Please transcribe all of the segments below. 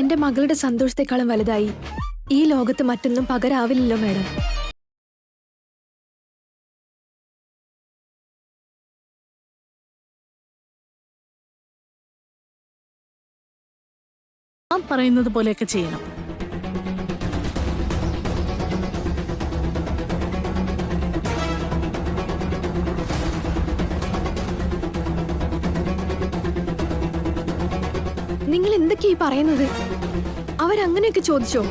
എന്റെ മകളുടെ സന്തോഷത്തെക്കാളും വലുതായി ഈ ലോകത്ത് മറ്റൊന്നും പകരാവില്ലല്ലോ മാഡം. പറയുന്നത് പോലെയൊക്കെ ചെയ്യണം. നിങ്ങൾ എന്തൊക്കെയാ പറയുന്നത്? അവരങ്ങനെയൊക്കെ ചോദിച്ചോ?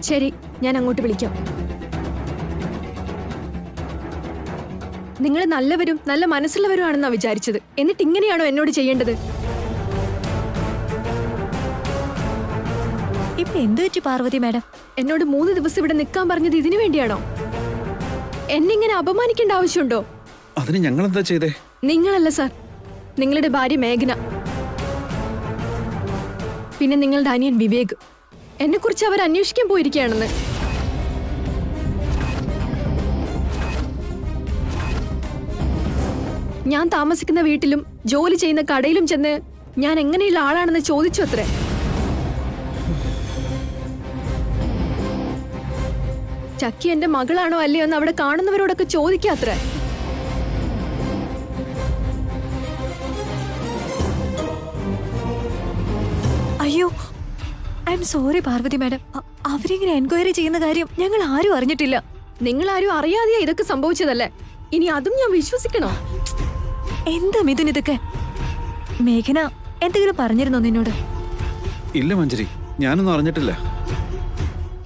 ശരി, ഞാൻ അങ്ങോട്ട് വിളിക്കാം. നിങ്ങൾ നല്ലവരും നല്ല മനസ്സുള്ളവരുമാണെന്നാ വിചാരിച്ചത്. എന്നിട്ട് ഇങ്ങനെയാണോ എന്നോട് ചെയ്യേണ്ടത്? ഇപ്പൊ എന്തു പറ്റി പാർവതി മാഡം? എന്നോട് 3 ദിവസം ഇവിടെ നിൽക്കാൻ പറഞ്ഞത് ഇതിനു വേണ്ടിയാണോ? എന്നിങ്ങനെ അപമാനിക്കേണ്ട ആവശ്യമുണ്ടോ? അതിന് ഞങ്ങൾ എന്താ ചെയ്തേ? നിങ്ങളല്ല സാർ, നിങ്ങളുടെ ഭാര്യ മേഘന, പിന്നെ നിങ്ങളുടെ അനിയൻ വിവേക്. എന്നെ കുറിച്ച് അവർ അന്വേഷിക്കാൻ പോയിരിക്കുകയാണെന്ന്. ഞാൻ താമസിക്കുന്ന വീട്ടിലും ജോലി ചെയ്യുന്ന കടയിലും ചെന്ന് ഞാൻ എങ്ങനെയുള്ള ആളാണെന്ന് ചോദിച്ചു അത്രേ. ചക്കി എന്റെ മകളാണോ അല്ലയോ എന്ന് അവിടെ കാണുന്നവരോടൊക്കെ ചോദിക്കാത്രേ. അയ്യോ, I'm sorry Parvathi madam. അവരിങ്ങനെ എൻക്വയറി ചെയ്യുന്ന കാര്യം ഞങ്ങൾ ആരും അറിഞ്ഞിട്ടില്ല. നിങ്ങൾ ആരും അറിയാതെയാ ഇതൊക്കെ സംഭവിച്ചതല്ലേ? ഇനി അതും ഞാൻ വിശ്വസിക്കണോ? എന്താ മിഥുൻ ഇതൊക്കെ? മേഘന എന്തെങ്കിലും പറഞ്ഞിരുന്നോ നിന്നോട്? ഇല്ല മഞ്ജരി, ഞാനൊന്നും അറിഞ്ഞിട്ടില്ല.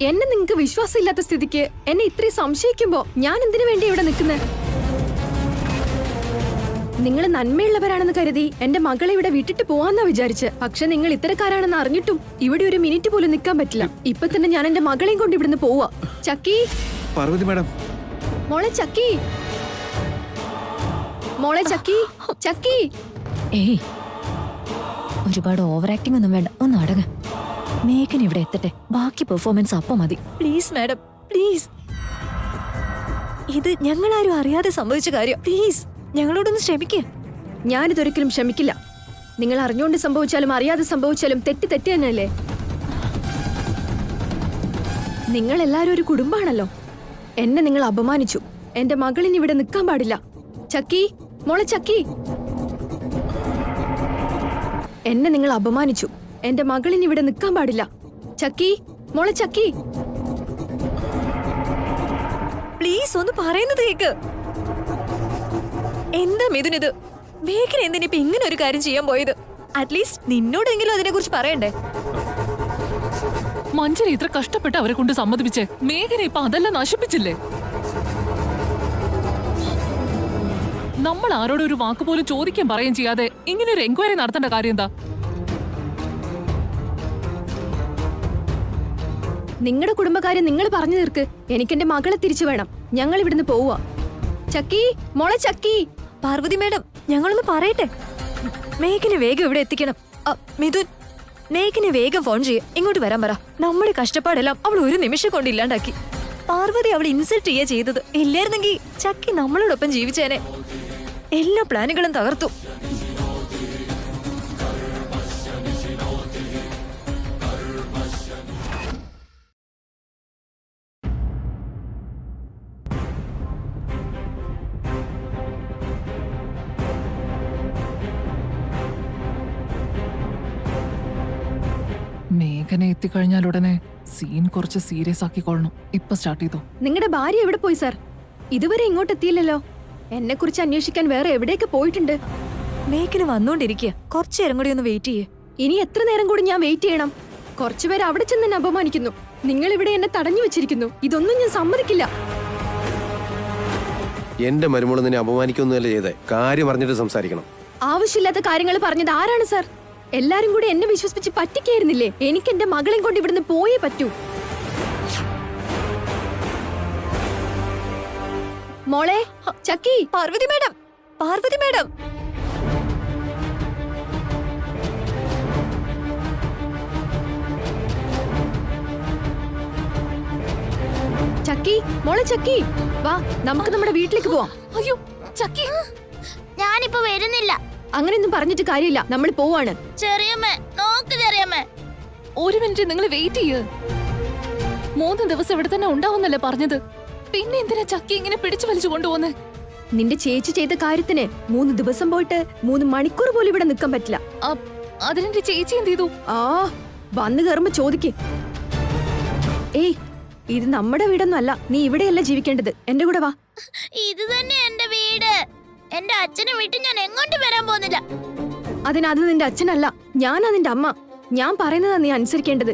എന്നെ നിങ്ങൾക്ക് വിശ്വാസം ഇല്ലാത്ത സ്ഥിതിക്ക് എന്നെ ഇത്രയും സംശയിക്കുമ്പോ ഞാൻ എന്തിനു വേണ്ടി ഇവിടെ നിൽക്കുന്നത്? നിങ്ങൾ നന്മയുള്ളവരാണെന്ന് കരുതി എന്റെ മകളെ ഇവിടെ വിട്ടിട്ട് പോവാന്നാ വിചാരിച്ച്. പക്ഷെ നിങ്ങൾ ഇത്തരക്കാരാണെന്ന് അറിഞ്ഞിട്ടും ഇവിടെ ഒരു മിനിറ്റ് പോലും നിൽക്കാൻ പറ്റില്ല. ഇപ്പൊ തന്നെ ഞാൻ എന്റെ മകളെയും കൊണ്ട് ഇവിടുന്ന് പോവാ. ചക്കി, പാർവതി മാഡം. മോളെ ചക്കി, മോളെ ചക്കി, ചക്കി. ഏയ്, ഒരുപാട് ഓവർ ആക്ടിംഗ് ഒന്നും വേണ്ട, ഒന്ന് അടങ്ങ. മേഘന ഇവിടെ എത്തട്ടെ, ബാക്കി പെർഫോമൻസ് അപ്പം മതി. Please madam, please. ഇത് ഞങ്ങളാരും അറിയാതെ സംഭവിച്ച കാര്യം. പ്ലീസ് ഞങ്ങളോടൊന്ന് ക്ഷമിക്കുക. ഞാനിതൊരിക്കലും ക്ഷമിക്കില്ല. നിങ്ങൾ അറിഞ്ഞുകൊണ്ട് സംഭവിച്ചാലും അറിയാതെ സംഭവിച്ചാലും തെറ്റ് തന്നെയല്ലേ? നിങ്ങൾ എല്ലാരും ഒരു കുടുംബാണല്ലോ. എന്നെ നിങ്ങൾ അപമാനിച്ചു. എന്റെ മകളിന് ഇവിടെ നിൽക്കാൻ പാടില്ല. ചക്കി, മോളെ ചക്കി, എന്നെ നിങ്ങൾ അപമാനിച്ചു. എന്റെ മകളിന് ഇവിടെ നിൽക്കാൻ പാടില്ല. ചക്കി, മോളെ ചക്കി, പ്ലീസ് ഒന്ന് പറയുന്നത് കേക്ക്. എന്താ മിഥുൻ ഇത്? മേഘന എന്തിനിപ്പോ ഇങ്ങനെ ഒരു കാര്യം ചെയ്യാൻ പോയത്? അറ്റ്ലീസ്റ്റ് നിന്നോടെങ്കിലും അതിനെ കുറിച്ച് പറയണ്ടേ? മഞ്ജരി ഇത്ര കഷ്ടപ്പെട്ട് അവരെ കൊണ്ട് സമ്മതിപ്പിച്ചേ, മേഘന ഇപ്പൊ അതെല്ലാം നശിപ്പിച്ചില്ലേ? നമ്മൾ ആരോടും ഒരു വാക്ക് പോലും ചോദിക്കാൻ പറയുകയും ചെയ്യാതെ ഇങ്ങനെ ഒരു എൻക്വയറി നടത്തേണ്ട കാര്യം എന്താ? നിങ്ങളുടെ കുടുംബക്കാരെ നിങ്ങൾ പറഞ്ഞു തീർക്ക്. എനിക്കെന്റെ മകളെ തിരിച്ചു വേണം. ഞങ്ങൾ ഇവിടുന്ന് പോവുക. ചക്കി, മോളെ ചക്കി. പാർവതി മാഡം, ഞങ്ങളൊന്ന് പറയട്ടെ. മേഘനെ വേഗം ഇവിടെ എത്തിക്കണം. മിഥുൻ, മേഘനെ വേഗം ഫോൺ ചെയ്യ, ഇങ്ങോട്ട് വരാൻ പറ. നമ്മുടെ കഷ്ടപ്പാടെല്ലാം അവൾ ഒരു നിമിഷം കൊണ്ട് ഇല്ലാണ്ടാക്കി. പാർവതി അവൾ ഇൻസൾട്ട് ചെയ്യാ ചെയ്തത്. ഇല്ലായിരുന്നെങ്കിൽ ചക്കി നമ്മളോടൊപ്പം ജീവിച്ചേനെ. എല്ലാ പ്ലാനുകളും തകർത്തു. മേഘന എത്തിക്കഴിഞ്ഞാൽ ഉടനെ സീൻ കുറച്ച് സീരിയസ് ആക്കിക്കൊള്ളണം. ഇപ്പൊ സ്റ്റാർട്ട് ചെയ്തോ. നിങ്ങളുടെ ഭാര്യ എവിടെ പോയി സാർ? ഇതുവരെ ഇങ്ങോട്ട് എത്തിയില്ലല്ലോ. എന്നെ കുറിച്ച് അന്വേഷിക്കാൻ വേറെ എവിടെയൊക്കെ പോയിട്ടുണ്ട്? മേഘന വന്നോണ്ടിരിക്കുക. കുറച്ചു നേരം കൂടി ഒന്ന് വെയിറ്റ് ചെയ്യേ. ഇനി എത്ര നേരം കൂടി ഞാൻ വെയിറ്റ് ചെയ്യണം? കുറച്ചുപേര് അവിടെ ചെന്ന് എന്നെ അപമാനിക്കുന്നു. നിങ്ങൾ ഇവിടെ എന്നെ തടഞ്ഞു വെച്ചിരിക്കുന്നു. ഇതൊന്നും ഞാൻ സമ്മതിക്കില്ല. എന്റെ മരുമോള് നിന്നെ അപമാനിക്കൊന്നുമല്ല ചെയ്തേ. കാര്യം അറിഞ്ഞിട്ട് സംസാരിക്കണം. ആവശ്യമില്ലാത്ത കാര്യങ്ങൾ പറഞ്ഞത് ആരാണ് സാർ? എല്ലാരും കൂടി എന്നെ വിശ്വസിപ്പിച്ച് പറ്റിക്കായിരുന്നില്ലേ? എനിക്ക് എന്റെ മകളെയും കൊണ്ട് ഇവിടുന്ന് പോയേ പറ്റൂ. മോളെ ചക്കി. Parvathi madam, Parvathi madam. ചക്കി, മോളെ ചക്കി, വാ നമുക്ക് നമ്മുടെ വീട്ടിലേക്ക് പോവാം. അയ്യോ ചക്കി, ഞാനിപ്പോ വരുന്നില്ല. അങ്ങനെയൊന്നും പറഞ്ഞിട്ട് കാര്യമില്ല, നമ്മൾ പോവാണ്. ചെറിയമ്മ നോക്ക് ചെറിയമ്മ. ഒരു മിനിറ്റ് നിങ്ങൾ വെയിറ്റ് ചെയ്യ്. 3 ദിവസം ഇവിടെ തന്നെ ഉണ്ടാവുന്നല്ലേ പറഞ്ഞത്? പിന്നെ എന്തിനാ ചക്കി ഇങ്ങനെ പിടിച്ചു വലിച്ചു കൊണ്ടുപോന്നെ? നിന്റെ ചേച്ചി ചെയ്ത കാര്യത്തിന് 3 ദിവസം പോയിട്ട് 3 മണിക്കൂർ പോലും ഇവിടെ നിൽക്കാൻ പറ്റില്ല. അതിനെന്റെ ചേച്ചി എന്ത് ചെയ്തു? ആ വന്നു കയറുമ്പോ ചോദിക്കേ. ഏയ്, ഇത് നമ്മുടെ വീടൊന്നും അല്ല. നീ ഇവിടെയല്ല ജീവിക്കേണ്ടത്. എന്റെ കൂടെ വാ. ഇത് തന്നെ എന്റെ വീട്. എന്റെ അച്ഛനെ വിട്ട് ഞാൻ എങ്ങോട്ട് വരാൻ പോകുന്നില്ല. അതിനത് നിന്റെ അച്ഛനല്ല, ഞാനാ നിന്റെ അമ്മ. ഞാൻ പറയുന്നതാ നീ അനുസരിക്കേണ്ടത്.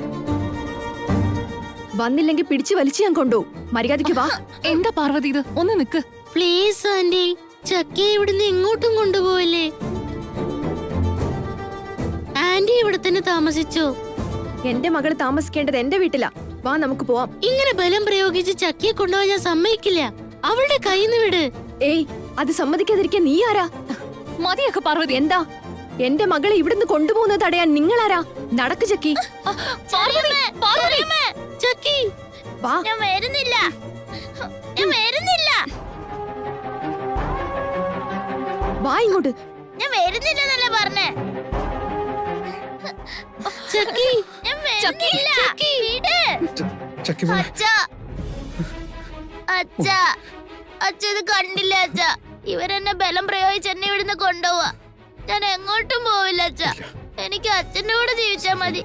വന്നില്ലെങ്കിൽ പിടിച്ചു വലിച്ചു ഞാൻ കൊണ്ടുപോകും. മര്യാദയ്ക്ക് വാ. എന്താ പാർവതി ഇത്? ഒന്ന് നിക്ക്. പ്ലീസ് ആന്റി, ചക്കയെ ഇവിടുന്ന് എങ്ങോട്ടും കൊണ്ടുപോയില്ലേ. ആന്റി ഇവിടെ തന്നെ താമസിച്ചോ? എന്റെ മകള് താമസിക്കേണ്ടത് എന്റെ വീട്ടിലാ. വാ, നമുക്ക് പോവാം. ഇങ്ങനെ ബലം പ്രയോഗിച്ച് ചക്കയെ കൊണ്ടുപോകാൻ ഞാൻ സമ്മതിക്കില്ല. അവളുടെ കയ്യിൽ നിന്ന് വിട്. ഏയ്, അത് സമ്മതിക്കാതിരിക്കാൻ നീ ആരാ? മതിയൊക്കെ പാർവതി. എന്താ എന്റെ മകളെ ഇവിടുന്ന് കൊണ്ടുപോകുന്നത് തടയാൻ നിങ്ങളാരാ? നടക്ക് ചക്കി. ചക്കി, വാ. ഞാൻ വരുന്നില്ല. ഞാൻ വരുന്നില്ല. വാ ഇങ്ങോട്ട്. ഞാൻ വരുന്നില്ലെന്നല്ലേ പറഞ്ഞേ. ചക്കി, ഞാൻ വരുന്നില്ല. വിട്. ചക്കി മോളെ. അച്ഛാ, അച്ഛാ, അച്ഛ ഇത് കണ്ടില്ല അച്ഛാ. ഇവരെന്നെ ബലം പ്രയോഗിച്ച് എന്നെ ഇവിടുന്ന് കൊണ്ടുപോവാ. ഞാൻ എങ്ങോട്ടും പോവില്ല അച്ഛാ. എനിക്ക് അച്ഛന്റെ കൂടെ ജീവിച്ചാ മതി.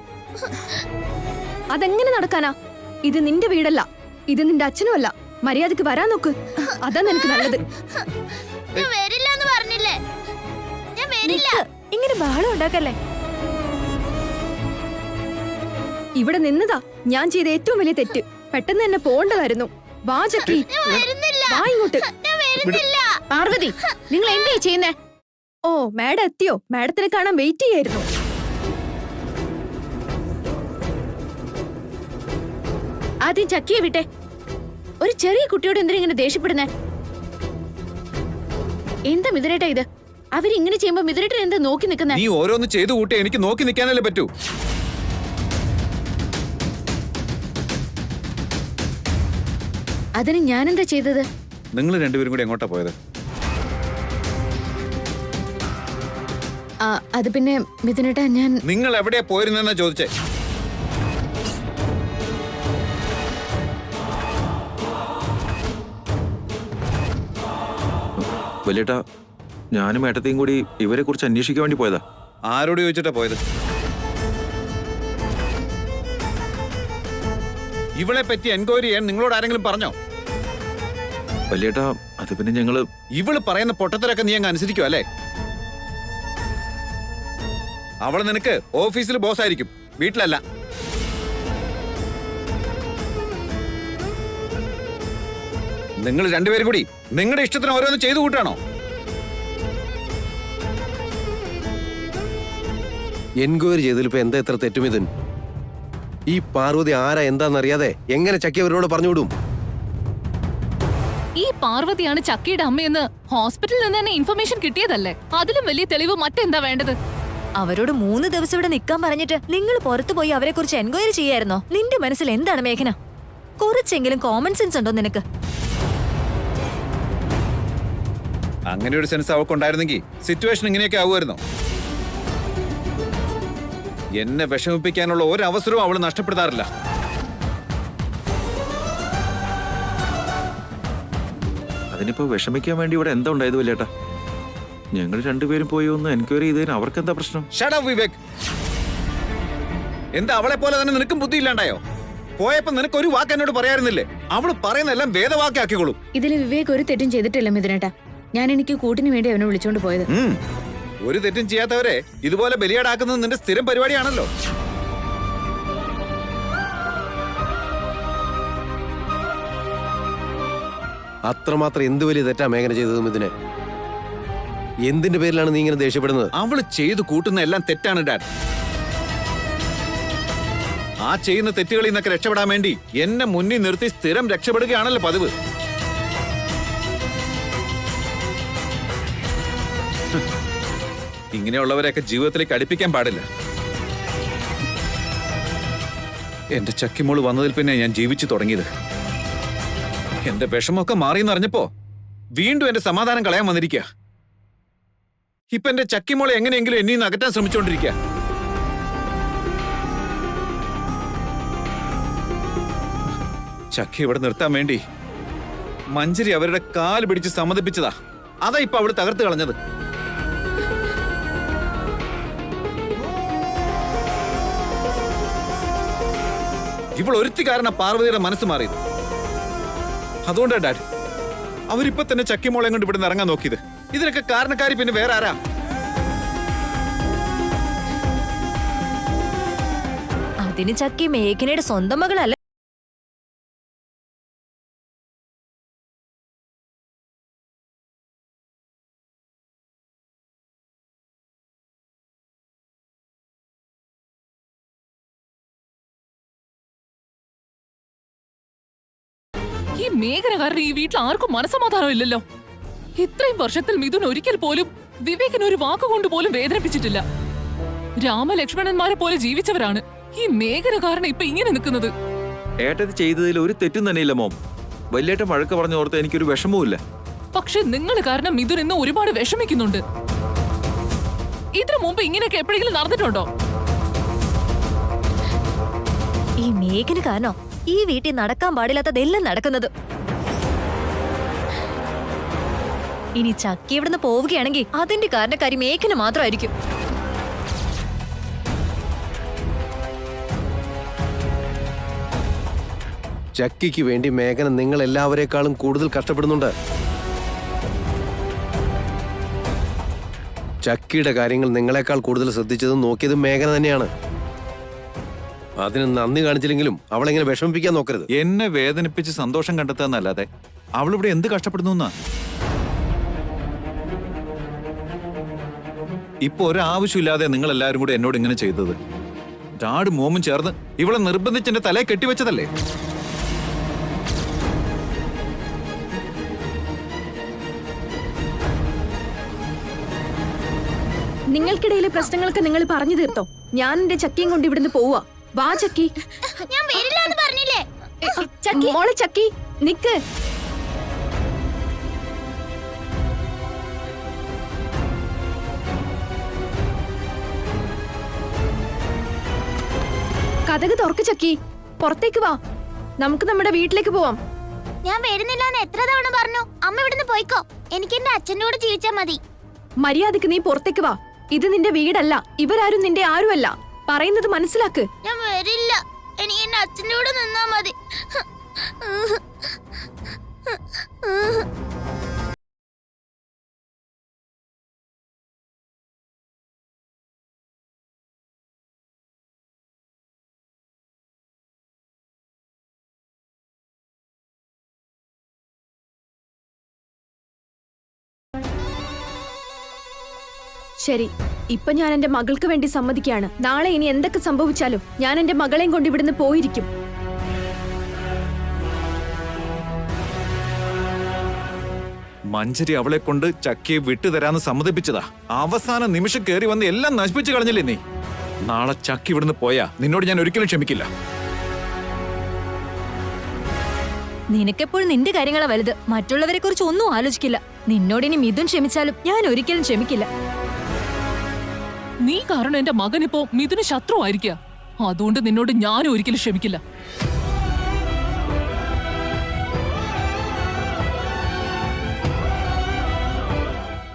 അതെങ്ങനെ നടക്കാനാ? ഇത് നിന്റെ വീടല്ല, ഇത് നിന്റെ അച്ഛനുമല്ല. മര്യാദക്ക് വരാൻ നോക്ക്. അതാ നിനക്ക് നല്ലത്. ഞാൻ വരില്ല എന്ന് പറഞ്ഞില്ലേ. ഞാൻ വരില്ല. ഇങ്ങനെ ബഹളം ഉണ്ടാക്കല്ലേ. ഇവിടെ നിന്നതാ ഞാൻ ചെയ്ത ഏറ്റവും വലിയ തെറ്റ്. പെട്ടെന്ന് തന്നെ പോണ്ടതായിരുന്നു. വാ ചക്കി, ഞാൻ വരുന്നില്ല. വാ ഇങ്ങോട്ട്. ഞാൻ വരുന്നില്ല. പാർവതി, നിങ്ങൾ എന്താ ചെയ്യുന്നേ? ഓ, മാഡം എത്തിയോ? മാഡത്തിനെ കാണാൻ വെയിറ്റ് ചെയ്യായിരുന്നു. ആദ്യം ചക്കിയെ വിട്ടെ. ഒരു ചെറിയ കുട്ടിയോട് എന്തിനാ ഇങ്ങനെ ദേഷ്യപ്പെടുന്നേ? എന്താ മിഥുനേട്ടാ ഇത്? അവരിങ്ങനെ ചെയ്യുമ്പോ മിഥുനേട്ടൻ എന്താ നോക്കി നിൽക്കുന്നേ? നീ ഓരോന്ന് ചെയ്തു കൂട്ടി എനിക്ക് നോക്കി നിൽക്കാനല്ലേ പറ്റൂ. അതിന് ഞാനെന്താ ചെയ്തത്? നിങ്ങൾ രണ്ടുപേരും കൂടി എങ്ങോട്ടാ പോയത്? അത് പിന്നെ മിഥുനേട്ടാ, ഞാൻ നിങ്ങൾ എവിടെയാ പോയിരുന്നെന്നാ ചോദിച്ചേ. വലിയേട്ടാ, ഞാനും ഏട്ടത്തെയും കൂടി ഇവരെ കുറിച്ച് അന്വേഷിക്കാൻ വേണ്ടി പോയതാ. ആരോട് ചോദിച്ചിട്ടാ പോയത്? ഇവളെ പറ്റി എൻക്വയറി ചെയ്യാൻ നിങ്ങളോട് ആരെങ്കിലും പറഞ്ഞോ? വലിയേട്ടാ, അത് പിന്നെ ഞങ്ങള് ഇവള് പറയുന്ന പൊട്ടത്തരൊക്കെ നീ അങ്ങ് അനുസരിക്കും അല്ലേ? അവള് നിനക്ക് ഓഫീസിൽ ബോസ് ആയിരിക്കും, വീട്ടിലല്ല. നിങ്ങൾ രണ്ടുപേരും കൂടി നിങ്ങളുടെ ഇഷ്ടത്തിന് ഓരോന്ന് ചെയ്തു കൂട്ടാണോ? എൻക്വയറി ചെയ്തതിലിപ്പോ എന്താ എത്ര തെറ്റുമിതൻ? ഈ പാർവതി ആരാ എന്താന്നറിയാതെ എങ്ങനെ ചക്കി അവരോട് പറഞ്ഞുവിടും? ഈ പാർവതിയാണ് ചക്കിയുടെ അമ്മയെന്ന് ഹോസ്പിറ്റലിൽ നിന്ന് തന്നെ ഇൻഫർമേഷൻ കിട്ടിയതല്ലേ? അതിലും വലിയ തെളിവ് മറ്റെന്താ വേണ്ടത്? അവരോട് 3 ദിവസം ഇവിടെ നിൽക്കാൻ പറഞ്ഞിട്ട് നിങ്ങൾ പുറത്തു പോയി അവരെ കുറിച്ച് എൻക്വയറി ചെയ്യായിരുന്നോ? നിന്റെ മനസ്സിൽ എന്താണ് മേഘന? കുറച്ചെങ്കിലും കോമൺ സെൻസ് ഉണ്ടോ നിനക്ക്? അങ്ങനെ ഒരു സെൻസ് അവൾക്കുണ്ടായിരുന്നെങ്കിൽ സിറ്റുവേഷൻ ഇങ്ങനെയൊക്കെ ആവുമായിരുന്നോ? എന്നെ വിഷമിപ്പിക്കാനുള്ള ഒരവസരവും അവള് നഷ്ടപ്പെടുത്താറില്ല. അതിനിപ്പോ വിഷമിക്കാൻ വേണ്ടി ഇവിടെ എന്താ ഉണ്ടായത് വലിയേട്ടാ? ഞങ്ങൾ രണ്ടുപേരും പോയി ഒന്ന് എൻക്വയറി ചെയ്തതിന് അവർക്കെന്താ പ്രശ്നം? Shut up, Vivek. എന്താ അവളെ പോലെ തന്നെ നിനക്കും ബുദ്ധി ഇല്ലാണ്ടായോ? പോയപ്പോ നിനക്ക് ഒരു വാക്ക് എന്നോട് പറയാറുന്നില്ലേ? അവള് പറയുന്നെല്ലാം വേദവാക്കാക്കിക്കോളും. ഇതില് വിവേക് ഒരു തെറ്റും ചെയ്തിട്ടില്ല മിഥുനേട്ടാ. ഞാൻ എനിക്ക് കൂട്ടിന് വേണ്ടി അവനെ വിളിച്ചോണ്ട് പോയത്. ഒരു തെറ്റും ചെയ്യാത്തവരെ ഇതുപോലെ ബലിയാടാക്കുന്നത് നിന്റെ സ്ഥിരം പരിപാടിയാണല്ലോ. അത്രമാത്രം എന്ത് വലിയ തെറ്റാ മേഘന ചെയ്തതും ഇതിനെ? എന്തിന്റെ പേരിലാണ് നീ ഇങ്ങനെ ദേഷ്യപ്പെടുന്നത്? അവള് ചെയ്തു കൂട്ടുന്ന എല്ലാം തെറ്റാണ് ഡാഡ്. ആ ചെയ്യുന്ന തെറ്റുകളിൽ നിന്നൊക്കെ രക്ഷപ്പെടാൻ വേണ്ടി എന്നെ മുന്നിൽ നിർത്തി സ്ഥിരം രക്ഷപ്പെടുകയാണല്ലോ പതിവ്. ഇങ്ങനെയുള്ളവരെയൊക്കെ ജീവിതത്തിലേക്ക് അടുപ്പിക്കാൻ പാടില്ല. എന്റെ ചക്കിമോള് വന്നതിൽ പിന്നെ ഞാൻ ജീവിച്ചു തുടങ്ങിയത്. എന്റെ വിഷമമൊക്കെ മാറിയെന്നറിഞ്ഞപ്പോ വീണ്ടും എന്റെ സമാധാനം കളയാൻ വന്നിരിക്കുക. ഇപ്പൊ എന്റെ ചക്കിമോളെ എങ്ങനെയെങ്കിലും എന്നെ നിന്ന് അകറ്റാൻ ശ്രമിച്ചോണ്ടിരിക്കുക. ചക്കി ഇവിടെ നിർത്താൻ വേണ്ടി മഞ്ജരി അവരുടെ കാല് പിടിച്ച് സമ്മതിപ്പിച്ചതാ. അതാ ഇപ്പൊ അവള് തകർത്ത് കളഞ്ഞത്. ഇവൾ ഒരുത്തി കാരണം പാർവതിയുടെ മനസ്സ് മാറിയത്. അതുകൊണ്ടാ ഡാഡ് അവരിപ്പൊ തന്നെ ചക്കിമോളെ കൊണ്ട് ഇവിടെ ഇറങ്ങാൻ നോക്കിയത്. ഇതിനൊക്കെ കാരണക്കാരി പിന്നെ വേറെ ആരാ? അതിന് ചക്കി മേഘനയുടെ സ്വന്തം മകളല്ല. ഈ മേഘന കാരണം ഈ വീട്ടിൽ ആർക്കും മനസ്സമാധാനം ഇല്ലല്ലോ. ഇത്രയും വർഷത്തിൽ മിഥുൻ ഒരിക്കൽ പോലും വിവേകിന് ഒരു വാക്കുകൊണ്ട് പോലും വേദനിപ്പിച്ചിട്ടില്ല. രാമലക്ഷ്മണന്മാരെ പോലെ ജീവിച്ചവരാണ്. ഈ മേഘന കാരണം ഇപ്പൊ ഇങ്ങനെ നിൽക്കുന്നത്. ഏട്ടത്തി ചെയ്തതിൽ ഒരു തെറ്റും തന്നെയില്ല മോം. വലിയേട്ടൻ വഴക്ക് പറഞ്ഞു ഓർത്ത് എനിക്കൊരു വിഷമവുമില്ല. പക്ഷെ നിങ്ങൾ കാരണം മിഥുൻ ഇന്ന് ഒരുപാട് വിഷമിക്കുന്നുണ്ട്. ഇതിനു മുമ്പ് ഇങ്ങനെയൊക്കെ എപ്പോഴെങ്കിലും നടന്നിട്ടുണ്ടോ? ഈ മേഘന കാരണം ഈ വീട്ടിൽ നടക്കാൻ പാടില്ലാത്തതെല്ലാം നടക്കുന്നത്. ഇനി ചക്കി ഇവിടുന്ന് പോവുകയാണെങ്കിൽ അതിന്റെ കാരണക്കാരി മേഘന മാത്രമായിരിക്കും. ചക്കിക്ക് വേണ്ടി മേഘന നിങ്ങൾ എല്ലാവരെക്കാളും കൂടുതൽ കഷ്ടപ്പെടുന്നുണ്ട്. ചക്കിയുടെ കാര്യങ്ങൾ നിങ്ങളെക്കാൾ കൂടുതൽ ശ്രദ്ധിച്ചതും നോക്കിയതും മേഘന തന്നെയാണ്. അതിന് നന്ദി കാണിച്ചില്ലെങ്കിലും അവളെങ്ങനെ വിഷമിപ്പിക്കാൻ നോക്കരുത്. എന്നെ വേദനിപ്പിച്ച് സന്തോഷം കണ്ടെത്താന്നല്ലാതെ അവളിവിടെ എന്ത് കഷ്ടപ്പെടുന്നു? ഇപ്പൊ ഒരാവശ്യമില്ലാതെ നിങ്ങൾ എല്ലാവരും കൂടെ എന്നോട് ഇങ്ങനെ ചെയ്തത്. ഡാഡ് മോമും ചേർന്ന് ഇവളെ നിർബന്ധിച്ച് എന്റെ തലയെ കെട്ടിവെച്ചതല്ലേ? നിങ്ങൾക്കിടയിലെ പ്രശ്നങ്ങളൊക്കെ നിങ്ങൾ പറഞ്ഞു തീർത്തോ? ഞാൻ എന്റെ ചക്കിയും കൊണ്ട് ഇവിടുന്ന് പോവാ. വാ ചക്കി. ഞാൻ വരില്ല എന്ന് പറഞ്ഞില്ലേ? ചക്കി മോളെ ചക്കി നിക്ക്. കതക് തുറക്ക് ചക്കി. പുറത്തേക്ക് വാ. നമുക്ക് നമ്മുടെ വീട്ടിലേക്ക് പോവാം. ഞാൻ വരുന്നില്ല എന്ന് എത്ര തവണ പറഞ്ഞു? അമ്മ ഇവിടുന്ന് പോയിക്കോ. എനിക്ക് എന്റെ അച്ഛൻ്റെ കൂടെ ജീവിച്ചാ മതി. മര്യാദക്ക് നീ പുറത്തേക്ക് വാ. ഇത് നിന്റെ വീടല്ല. ഇവരാരും നിന്റെ ആരുമല്ല. പറയുന്നത് മനസ്സിലാക്ക്. ഞാൻ വരില്ല. എനിക്ക് എന്റെ അച്ഛൻ്റെ കൂടെ നിന്നാ മതി. ശരി, ഇപ്പൊ ഞാൻ എന്റെ മകൾക്ക് വേണ്ടി സമ്മതിക്കാണ്. നാളെ ഇനി എന്തൊക്കെ സംഭവിച്ചാലും ഞാൻ എന്റെ മകളെയും കൊണ്ട് ഇവിടുന്ന് പോയിരിക്കും. മഞ്ജരി അവളെ കൊണ്ട് ചക്കിയെ വിട്ടുതരാന്ന് സമ്മതിപ്പിച്ചതാ. അവസാന നിമിഷം കയറി വന്ന് എല്ലാം നശിപ്പിച്ചു കളഞ്ഞില്ലേ നീ? നാളെ ചക്കി ഇവിടുന്ന് പോയാ നിന്നോട് ഞാൻ ഒരിക്കലും ക്ഷമിക്കില്ല. നിനക്കെപ്പോഴും നിന്റെ കാര്യങ്ങളാ വലുത്. മറ്റുള്ളവരെ കുറിച്ച് ഒന്നും ആലോചിക്കില്ല. നിന്നോടിനി മിഥുൻ ക്ഷമിച്ചാലും ഞാൻ ഒരിക്കലും ക്ഷമിക്കില്ല. നീ കാരണം എന്റെ മകൻ ഇപ്പോ മിഥുന് ശത്രുവായിരിക്കുക. അതുകൊണ്ട് നിന്നോട് ഞാനും ഒരിക്കലും ക്ഷമിക്കില്ല.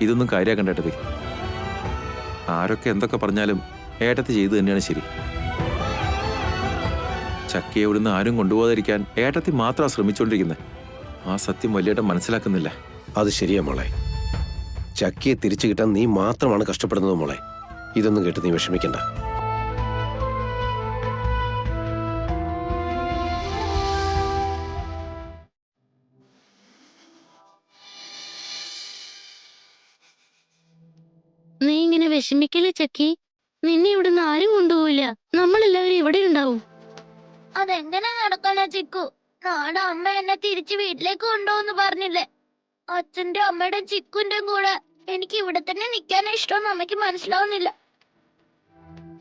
ഇതൊന്നും കാര്യാക്കണ്ട ഏട്ടത്തി. ആരൊക്കെ എന്തൊക്കെ പറഞ്ഞാലും ഏട്ടത്തി ചെയ്തു തന്നെയാണ് ശരി. ചക്കിയെ ഇവിടുന്ന് ആരും കൊണ്ടുപോകാതിരിക്കാൻ ഏട്ടത്തി മാത്രമാണ് ശ്രമിച്ചുകൊണ്ടിരിക്കുന്നത്. ആ സത്യം വലിയേട്ടൻ മനസ്സിലാക്കുന്നില്ല. അത് ശരിയാ മോളെ. ചക്കിയെ തിരിച്ചു കിട്ടാൻ നീ മാത്രമാണ് കഷ്ടപ്പെടുന്നത് മോളെ. ഇതൊന്നും കേട്ട് നീ വിഷമിക്കണ്ട. നീ ഇങ്ങനെ വിഷമിക്കല്ലേ ചക്കി. നിന്നെ ഇവിടുന്ന് ആരും കൊണ്ടുപോവില്ല. നമ്മളെല്ലാവരും ഇവിടെ ഉണ്ടാവും. അതെങ്ങനെ നടക്കാനാ ചിക്കു? നാളെ അമ്മ എന്നെ തിരിച്ച് വീട്ടിലേക്ക് കൊണ്ടുപോകുന്നു പറഞ്ഞില്ലേ? അച്ഛന്റെ അമ്മയുടെ ചിക്കുന്റെ കൂടെ എനിക്ക് ഇവിടെ തന്നെ നിൽക്കാനാ ഇഷ്ടം. അമ്മയ്ക്ക് മനസ്സിലാവുന്നില്ല.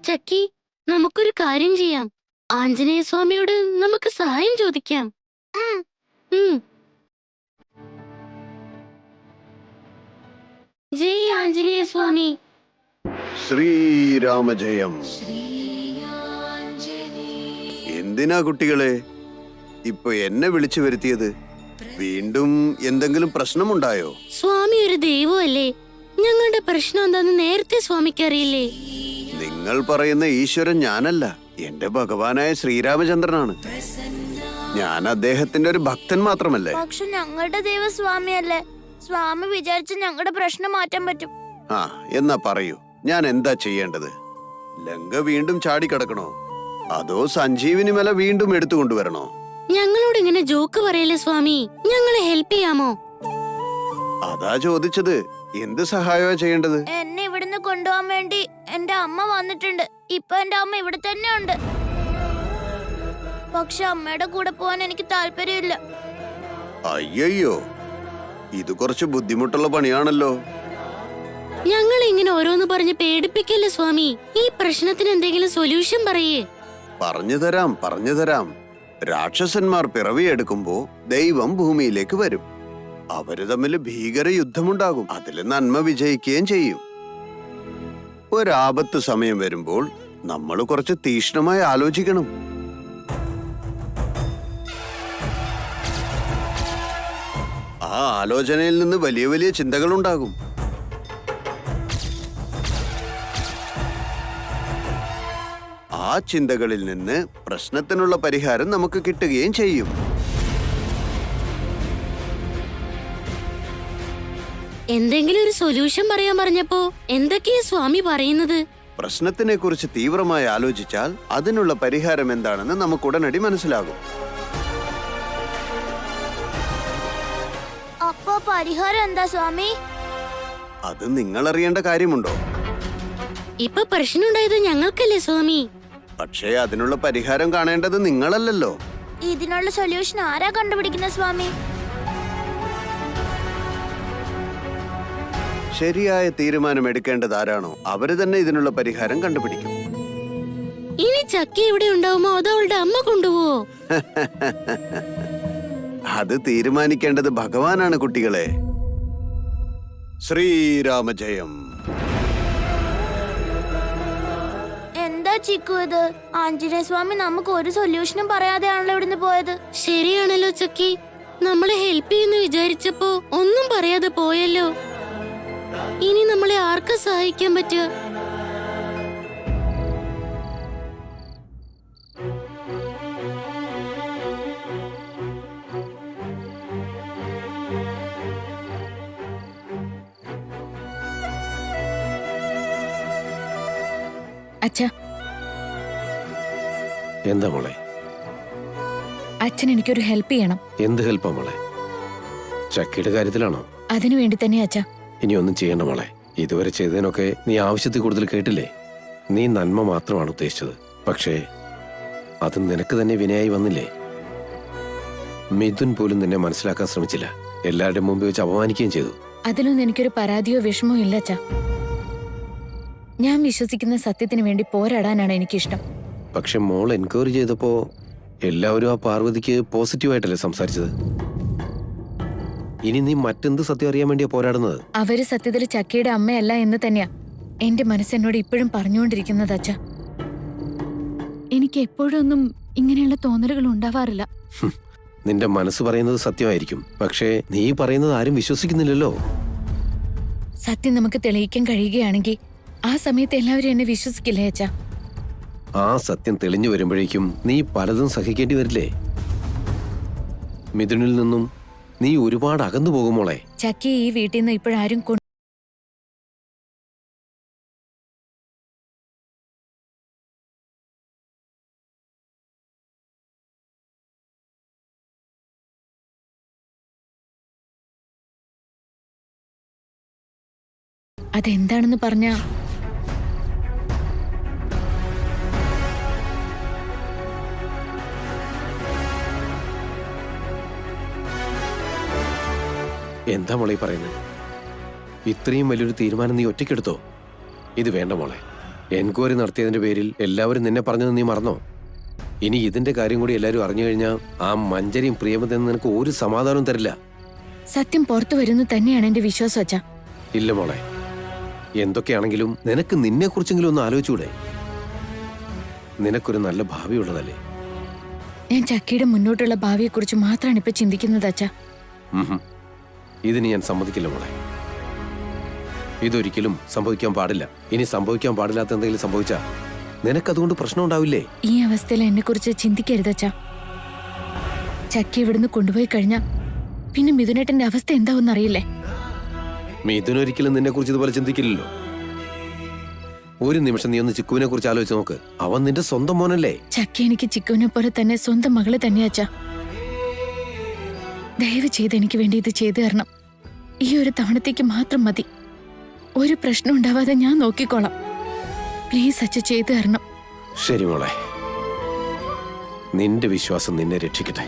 ചക്കി, നമുക്കൊരു കാര്യം ചെയ്യാം. ആഞ്ജനേയ സ്വാമിയോട് നമുക്ക് സഹായം ചോദിക്കാം. ജയ് ആഞ്ജനേയ സ്വാമി. ശ്രീരാമജയം. എന്തിനാ കുട്ടികളെ ഇപ്പൊ എന്നെ വിളിച്ചു വരുത്തിയത്? വീണ്ടും എന്തെങ്കിലും പ്രശ്നമുണ്ടായോ? സ്വാമി ഒരു ദൈവമല്ലേ, ഞങ്ങളുടെ പ്രശ്നം എന്താന്ന് നേരത്തെ സ്വാമിക്ക് അറിയില്ലേ? നിങ്ങൾ പറയുന്ന ഈശ്വരൻ ഞാനല്ല, എന്റെ ഭഗവാനായ ശ്രീരാമചന്ദ്രനാണ്. ഞാൻ അദ്ദേഹത്തിന്റെ ഒരു ഭക്തൻ മാത്രമല്ലേ. പക്ഷെ ഞങ്ങളുടെ ദൈവം സ്വാമിയല്ലേ, സ്വാമി വിചാരിച്ച് ഞങ്ങളുടെ പ്രശ്നം മാറ്റാൻ പറ്റും. ആ എന്നാ പറയൂ, ഞാൻ എന്താ ചെയ്യേണ്ടത്? ലങ്ക വീണ്ടും ചാടിക്കിടക്കണോ, അതോ സഞ്ജീവിനി മല വീണ്ടും എടുത്തുകൊണ്ടുവരണോ? ഞങ്ങളോട് ഇങ്ങനെ ജോക്ക് പറയല്ലേ സ്വാമി, ഞങ്ങളെ ഹെൽപ്പ് ചെയ്യാമോ? അതാ ചോദിച്ചത്, എന്ത് സഹായമാ ചെയ്യേണ്ടത്? എന്നെ ഇവിടുന്ന് കൊണ്ടുപോകാൻ വേണ്ടി എന്റെ അമ്മ വന്നിട്ടുണ്ട്. ഇപ്പൊ എന്റെ അമ്മ ഇവിടെ തന്നെ ഉണ്ട്. പക്ഷെ അമ്മയുടെ കൂടെ പോവാൻ എനിക്ക് താല്പര്യമില്ല. അയ്യോ, ഇത് കുറച്ച് ബുദ്ധിമുട്ടുള്ള പണിയാണല്ലോ. ഞങ്ങൾ ഇങ്ങനെ ഓരോന്ന് പറഞ്ഞ് പേടിപ്പിക്കല്ലേ സ്വാമി. ഈ പ്രശ്നത്തിന് എന്തെങ്കിലും സൊല്യൂഷൻ പറയേ. പറഞ്ഞു തരാം. രാക്ഷസന്മാർ പിറവിയെടുക്കുമ്പോ ദൈവം ഭൂമിയിലേക്ക് വരും. അവര് തമ്മിൽ ഭീകര യുദ്ധമുണ്ടാകും. അതിൽ നന്മ വിജയിക്കുകയും ചെയ്യും. ഒരാപത്ത് സമയം വരുമ്പോൾ നമ്മൾ കുറച്ച് തീക്ഷ്ണമായി ആലോചിക്കണം. ആ ആലോചനയിൽ നിന്ന് വലിയ വലിയ ചിന്തകൾ ഉണ്ടാകും. ആ ചിന്തകളിൽ നിന്ന് പ്രശ്നത്തിനുള്ള പരിഹാരം നമുക്ക് കിട്ടുകയും ചെയ്യും. എന്തെങ്കിലും ഒരു സൊല്യൂഷൻ പറയാൻ പറഞ്ഞപ്പോ എന്തൊക്കെയാ സ്വാമി പറയുന്നത്? പ്രശ്നത്തിനെ കുറിച്ച് തീവ്രമായി ആലോചിച്ചാൽ അതിനുള്ള പരിഹാരം എന്താണെന്ന് നമുക്ക് ഉടനടി മനസ്സിലാകും. അപ്പോ പരിഹാരം എന്താ സ്വാമി? അത് നിങ്ങൾ അറിയേണ്ട കാര്യമുണ്ടോ? ഇപ്പൊ പ്രശ്നമുണ്ടായത് ഞങ്ങൾക്കല്ലേ സ്വാമി? പക്ഷേ അതിനുള്ള പരിഹാരം കാണേണ്ടത് നിങ്ങളല്ലല്ലോ. ഇതിനുള്ള സൊല്യൂഷൻ ആരാ കണ്ടുപിടിക്കുന്ന സ്വാമി? ശരിയായ തീരുമാനം എടുക്കേണ്ടത് ആരാണോ അവര് തന്നെ ഇതിനുള്ള പരിഹാരം കണ്ടുപിടിക്കും. ഇനി ചക്കി ഇവിടെ ഉണ്ടാവുമോ അതോ അവളുടെ അമ്മ കൊണ്ടുപോവോ? അത് തീരുമാനിക്കേണ്ടത് ഭഗവാനാണ് കുട്ടികളെ. ശ്രീരാമജയം. എന്താ ചിക്കു ഇത്? ആഞ്ജനേയ സ്വാമി നമുക്ക് ഒരു സൊല്യൂഷനും പറയാതെയാണല്ലോ ഇവിടുന്ന് പോയത്. ശരിയാണല്ലോ ചക്കി, നമ്മളെ ഹെൽപ്പ് ചെയ്യുന്നു വിചാരിച്ചപ്പോ ഒന്നും പറയാതെ പോയല്ലോ. ഇനി നമ്മളെ ആർക്കാ സഹായിക്കാൻ പറ്റുക? അച്ഛാ, എന്താ മോളെ? അച്ഛൻ എനിക്കൊരു ഹെൽപ്പ് ചെയ്യണം. എന്ത് ഹെൽപ്പാ മോളെ? ചക്കിയുടെ കാര്യത്തിലാണോ? അതിനു വേണ്ടി തന്നെ അച്ഛാ. ഇനി ഒന്നും ചെയ്യണ്ട മോളെ. ഇതുവരെ ചെയ്തതിനൊക്കെ നീ ആവശ്യത്തിൽ കൂടുതൽ കേട്ടില്ലേ? നീ നന്മ മാത്രമാണ് ഉദ്ദേശിച്ചത്. പക്ഷേ അത് നിനക്ക് തന്നെ വിനയായി വന്നില്ലേ? മിഥുൻ പോലും നിന്നെ മനസ്സിലാക്കാൻ ശ്രമിച്ചില്ല. എല്ലാവരുടെയും മുമ്പിൽ വെച്ച് അപമാനിക്കുകയും ചെയ്തു. അതിലൊന്നും എനിക്കൊരു പരാതിയോ വിഷമോ ഇല്ല അച്ഛാ. ഞാൻ വിശ്വസിക്കുന്ന സത്യത്തിന് വേണ്ടി പോരാടാനാണ് എനിക്കിഷ്ടം. പക്ഷെ മോൾ എൻക്വയറി ചെയ്തപ്പോ എല്ലാവരും ആ പാർവതിക്ക് പോസിറ്റീവായിട്ടല്ലേ സംസാരിച്ചത്? ഇനി നീ മറ്റെന്ത് സത്യം അറിയാൻ വേണ്ടിയാ പോരാടുന്നത്? അവര് സത്യത്തിൽ ചക്കയുടെ അമ്മയല്ല എന്ന് തന്നെയാ എന്റെ മനസ്സെന്നോട് ഇപ്പോഴും പറഞ്ഞുകൊണ്ടിരിക്കുന്നത് അച്ഛാ. എനിക്ക് എപ്പോഴൊന്നും ഇങ്ങനെയുള്ള തോന്നലുകൾ ഉണ്ടാവാറില്ല. നിന്റെ മനസ്സ് പറയുന്നത് സത്യമായിരിക്കും, പക്ഷേ നീ പറയുന്നത് ആരും വിശ്വസിക്കുന്നില്ലല്ലോ. സത്യം നമുക്ക് തെളിയിക്കാൻ കഴിയുകയാണെങ്കിൽ ആ സമയത്ത് എല്ലാവരും എന്നെ വിശ്വസിക്കില്ലേ അച്ഛാ? ആ സത്യം തെളിഞ്ഞു വരുമ്പോഴേക്കും നീ പലതും സഹിക്കേണ്ടി വരില്ലേ? മിഥുനിൽ നിന്നും നീ ഒരുപാട് അകന്നു പോകുമോളെ. ചക്കിയെ ഈ വീട്ടിൽ നിന്ന് ഇപ്പോഴാരും അതെന്താണെന്ന് പറഞ്ഞാ എന്താ മോളെ പറയുന്നത്? ഇത്രയും വലിയൊരു തീരുമാനം നീ ഒറ്റയ്ക്കെടുത്തോ? ഇത് വേണ്ട മോളെ. എൻക്വയറി നടത്തിയതിന്റെ പേരിൽ എല്ലാവരും നിന്നെ പറഞ്ഞത് നീ മറന്നോ? ഇനി ഇതിന്റെ കാര്യം കൂടി എല്ലാവരും അറിഞ്ഞു കഴിഞ്ഞാൽ ആ മഞ്ചരിയും പ്രിയമതെന്ന് നിനക്ക് ഒരു സമാധാനവും തരില്ല. സത്യം പുറത്തു വരുന്നു തന്നെയാണ് എന്റെ വിശ്വാസം അച്ഛാ. ഇല്ല മോളെ, എന്തൊക്കെയാണെങ്കിലും നിനക്ക് നിന്നെ കുറിച്ചെങ്കിലും ഒന്ന് ആലോചിച്ചൂടെ? നിനക്കൊരു നല്ല ഭാവിയുള്ളതല്ലേ? ഞാൻ ചക്കിയുടെ മുന്നോട്ടുള്ള ഭാവിയെക്കുറിച്ച് മാത്രമാണ് ഇപ്പൊ ചിന്തിക്കുന്നത് അച്ഛാ. ഉഹും. ഇതിന് ഞാൻ സമ്മതിക്കില്ല മോളെ. ഇതൊരിക്കലും സംഭവിക്കാൻ പാടില്ല. ഇനി സംഭവിക്കാൻ പാടില്ലാത്ത എന്തെങ്കിലും സംഭവിച്ചാ നിനക്കതുകൊണ്ട് പ്രശ്നം ഉണ്ടാവില്ലേ? ഈ അവസ്ഥയിൽ എന്നെ കുറിച്ച് ചിന്തിക്കരുത് അച്ഛാ. ചക്കി ഇവിടുന്ന് കൊണ്ടുപോയി കഴിഞ്ഞാ പിന്നെ മിഥുനേട്ടന്റെ അവസ്ഥ എന്താവെന്ന് അറിയില്ലേ? മിഥുനൊരിക്കലും നിന്നെ കുറിച്ച് ഇതുപോലെ ചിന്തിക്കില്ലല്ലോ. ഒരു നിമിഷം നീ ഒന്ന് ചിക്കുവിനെ കുറിച്ച് ആലോചിച്ച് നോക്ക്. അവൻ നിന്റെ സ്വന്തം മോനല്ലേ? ചക്കി എനിക്ക് ചിക്കുവിനെ പോലെ തന്നെ സ്വന്തം മകള് തന്നെയാ അച്ഛാ. ദയവ് ചെയ്ത് എനിക്ക് വേണ്ടി ഇത് ചെയ്തു തരണം. ഈ ഒരു തവണത്തേക്ക് മാത്രം മതി. ഒരു പ്രശ്നം ഉണ്ടാവാതെ ഞാൻ നോക്കിക്കോളാം. പ്ലീസ് അച്ഛ ചെയ്തു തരണം. ശരി മോളെ, നിന്റെ വിശ്വാസം നിന്നെ രക്ഷിക്കട്ടെ.